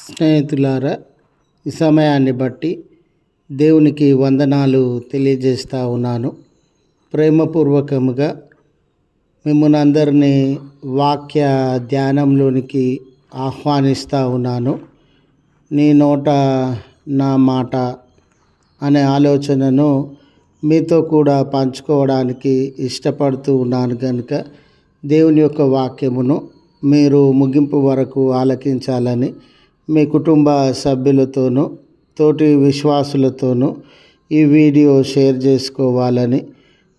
స్నేహితులారా, ఈ సమయాన్ని బట్టి దేవునికి వందనాలు తెలియజేస్తూ ఉన్నాను. ప్రేమపూర్వకముగా మిమ్మల్ని అందరినీ వాక్య ధ్యానంలోనికి ఆహ్వానిస్తూ ఉన్నాను. నీ నోట నా మాట అనే ఆలోచనను మీతో కూడా పంచుకోవడానికి ఇష్టపడుతూ ఉన్నాను. కనుక దేవుని యొక్క వాక్యమును మీరు ముగింపు వరకు ఆలకించాలని మీ కుటుంబ సభ్యులతోనూ తోటి విశ్వాసులతోనూ ఈ వీడియో షేర్ చేసుకోవాలని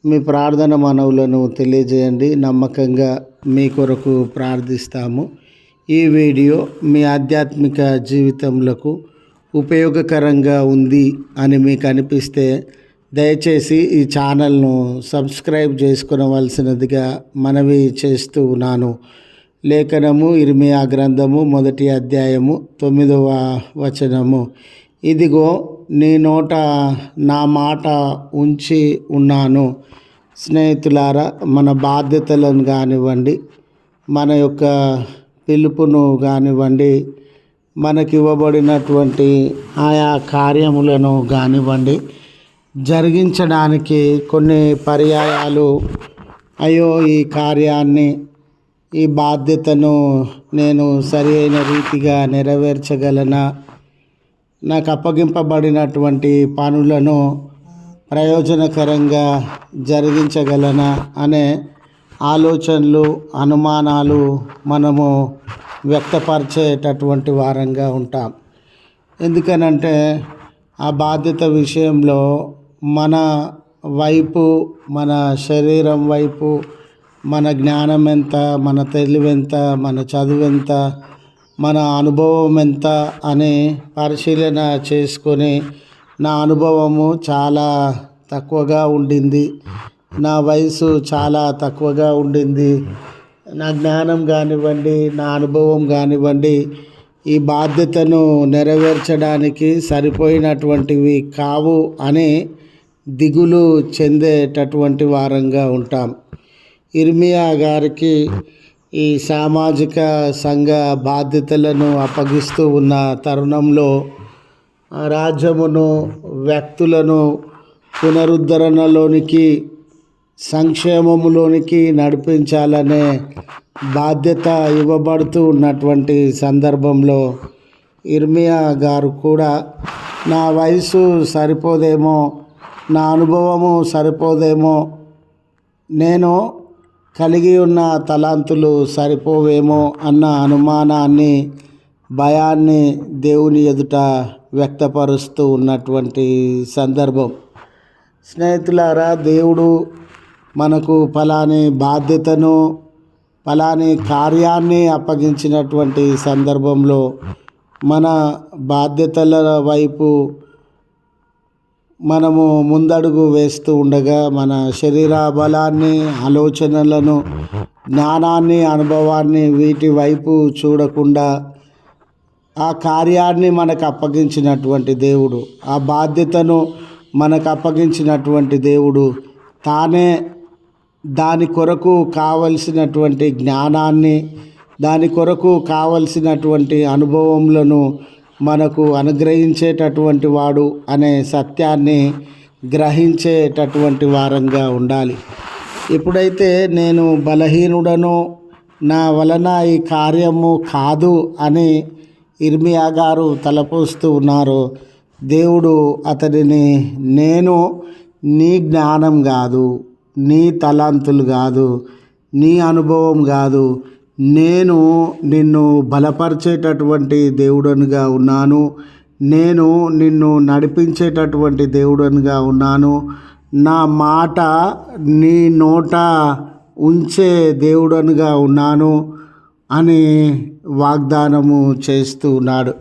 మీ ప్రార్థన మనవులను తెలియజేయండి. నమ్మకంగా మీ కొరకు ప్రార్థిస్తాము. ఈ వీడియో మీ ఆధ్యాత్మిక జీవితంలో ఉపయోగకరంగా ఉంది అని మీకు అనిపిస్తే దయచేసి ఈ ఛానల్ను సబ్స్క్రైబ్ చేసుకునవలసినదిగా మనవి చేస్తూ ఉన్నాను. లేఖనము ఇర్మియా గ్రంథము 1వ అధ్యాయము 9వ వచనము. ఇదిగో నీ నోట నా మాట ఉంచి ఉన్నాను. స్నేహితులారా, మన బాధ్యతలను కానివ్వండి, మన యొక్క పిలుపును కానివ్వండి, మనకివ్వబడినటువంటి ఆయా కార్యములను కానివ్వండి, జరిగించడానికి కొన్ని పర్యాయాలు అయ్యో ఈ కార్యాన్ని, ఈ బాధ్యతను నేను సరి అయిన రీతిగా నెరవేర్చగలనా, నాకు అప్పగింపబడినటువంటి పనులను ప్రయోజనకరంగా జరిగించగలనా అనే ఆలోచనలు, అనుమానాలు మనము వ్యక్తపరిచేటటువంటి వారంగా ఉంటాం. ఎందుకనంటే ఆ బాధ్యత విషయంలో మన వైపు, మన శరీరం వైపు, మన జ్ఞానం ఎంత, మన తెలివి ఎంత, మన చదువు ఎంత, మన అనుభవం ఎంత అని పరిశీలన చేసుకొని, నా అనుభవము చాలా తక్కువగా ఉండింది, నా వయసు చాలా తక్కువగా ఉండింది, నా జ్ఞానం కానివ్వండి, నా అనుభవం కానివ్వండి ఈ బాధ్యతను నెరవేర్చడానికి సరిపోయినటువంటివి కావు అని దిగులు చెందేటటువంటి వారంగా ఉంటాం. ఇర్మియా గారికి ఈ సామాజిక సంఘ బాధ్యతలను అప్పగిస్తూ ఉన్న తరుణంలో రాజ్యమును, వ్యక్తులను పునరుద్ధరణలోనికి, సంక్షేమములోనికి నడిపించాలనే బాధ్యత ఇవ్వబడుతూ ఉన్నటువంటి సందర్భంలో ఇర్మియా గారు కూడా నా వయసు సరిపోదేమో, నా అనుభవము సరిపోదేమో, నేను కలిగి ఉన్న తలాంతులు సరిపోవేమో అన్న అనుమానాన్ని, భయాన్ని దేవుని ఎదుట వ్యక్తపరుస్తూ ఉన్నటువంటి సందర్భం. స్నేహితులారా, దేవుడు మనకు ఫలాని బాధ్యతను, ఫలాని కార్యాన్ని అప్పగించినటువంటి సందర్భంలో మన బాధ్యతల వైపు మనము ముందడుగు వేస్తూ ఉండగా మన శరీర బలాన్ని, ఆలోచనలను, జ్ఞానాన్ని, అనుభవాన్ని వీటి వైపు చూడకుండా ఆ కార్యాన్ని మనకు అప్పగించినటువంటి దేవుడు, ఆ బాధ్యతను మనకు అప్పగించినటువంటి దేవుడు తానే దాని కొరకు కావలసినటువంటి జ్ఞానాన్ని, దాని కొరకు కావలసినటువంటి అనుభవములను మనకు అనుగ్రహించేటటువంటి వాడు అనే సత్యాన్ని గ్రహించేటటువంటి వారంగా ఉండాలి. ఎప్పుడైతే నేను బలహీనుడను, నా వలన ఈ కార్యము కాదు అని ఇర్మియా గారు తలపోస్తూ ఉన్నారో, దేవుడు అతడిని నేను నీ జ్ఞానం కాదు, నీ తలాంతులు కాదు, నీ అనుభవం కాదు, నేను నిన్ను బలపరిచేటటువంటి దేవుడనుగా ఉన్నాను, నేను నిన్ను నడిపించేటటువంటి దేవుడనుగా ఉన్నాను, నా మాట నీ నోట ఉంచే దేవుడనుగా ఉన్నాను అని వాగ్దానము చేస్తూ ఉన్నాడు.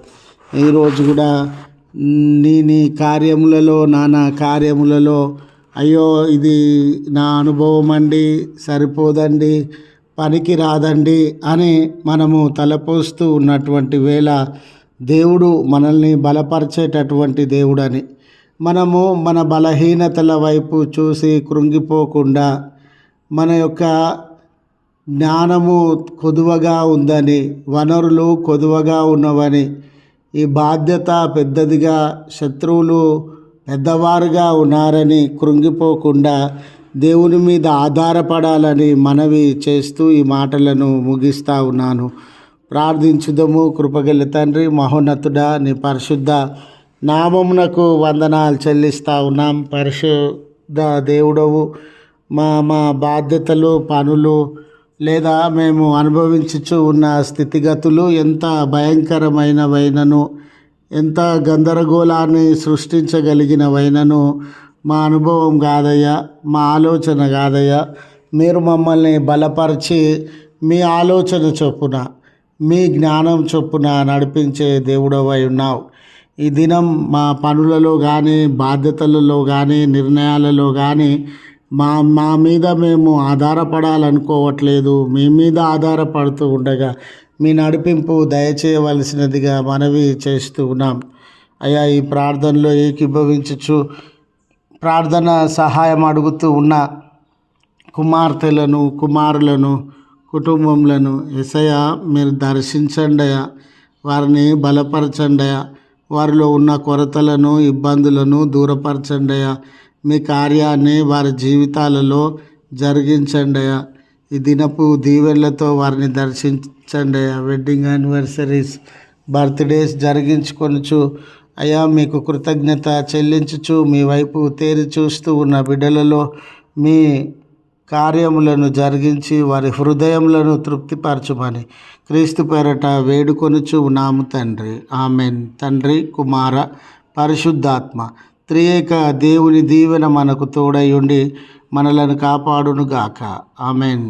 ఈరోజు కూడా నీ కార్యములలో, నానా కార్యములలో అయ్యో ఇది నా అనుభవం అండి, సరిపోదండి, పనికి రాదండి అని మనము తలపోస్తూ ఉన్నటువంటి వేళ దేవుడు మనల్ని బలపరిచేటటువంటి దేవుడని, మనము మన బలహీనతల వైపు చూసి కృంగిపోకుండా, మన యొక్క జ్ఞానము కొదువగా ఉందని, వనరులు కొదువగా ఉన్నవని, ఈ బాధ్యత పెద్దదిగా, శత్రువులు పెద్దవారుగా ఉన్నారని కృంగిపోకుండా దేవుని మీద ఆధారపడాలని మనవి చేస్తూ ఈ మాటలను ముగిస్తూ ఉన్నాను. ప్రార్థించుదము. కృపగల తండ్రి, మహోన్నతుడా, నీ పరిశుద్ధ నామమునకు వందనాలు చెల్లిస్తూ ఉన్నాం. పరిశుద్ధ దేవుడవు, మా బాధ్యతలు, పనులు లేదా మేము అనుభవించుచు ఉన్న స్థితిగతులు ఎంత భయంకరమైనవైనను, ఎంత గందరగోళాన్ని సృష్టించగలిగినవైనను మా అనుభవం కాదయ్యా, మా ఆలోచన కాదయ్యా. మీరు మమ్మల్ని బలపరిచి మీ ఆలోచన చొప్పున, మీ జ్ఞానం చొప్పున నడిపించే దేవుడవై ఉన్నావు. ఈ దినం మా పనులలో కానీ, బాధ్యతలలో కానీ, నిర్ణయాలలో కానీ మా మీద మేము ఆధారపడాలనుకోవట్లేదు. మీ మీద ఆధారపడుతూ ఉండగా మీ నడిపింపు దయచేయవలసినదిగా మనవి చేస్తూ ఉన్నాం. అయ్యా, ఈ ప్రార్థనలో ఏకీభవించుచు ప్రార్థన సహాయం అడుగుతూ ఉన్న కుమార్తెలను, కుమారులను, కుటుంబములను యేసయ్యా మీరు దర్శించండి అయ్యా. వారిని బలపరచండి అయ్యా. వారిలో ఉన్న కొరతలను, ఇబ్బందులను దూరపరచండి అయ్యా. మీ కార్యాన్ని వారి జీవితాలలో జరిగించండి అయ్యా. ఈ దినపు దీవెనలతో వారిని దర్శించండి అయ్యా. వెడ్డింగ్ యానివర్సరీస్, బర్త్డేస్ జరిగించుకొనుచు అయ్యా మీకు కృతజ్ఞత చెల్లించుచు మీ వైపు తేరి చూస్తూ ఉన్న బిడ్డలలో మీ కార్యములను జరిగించి వారి హృదయములను తృప్తిపరచుమని క్రీస్తు పేరట వేడుకొనుచు ఉన్నాము తండ్రి. ఆమెన్. తండ్రి, కుమార, పరిశుద్ధాత్మ త్రియేక దేవుని దీవెన మనకు తోడై ఉండి మనలను కాపాడునుగాక. ఆమెన్.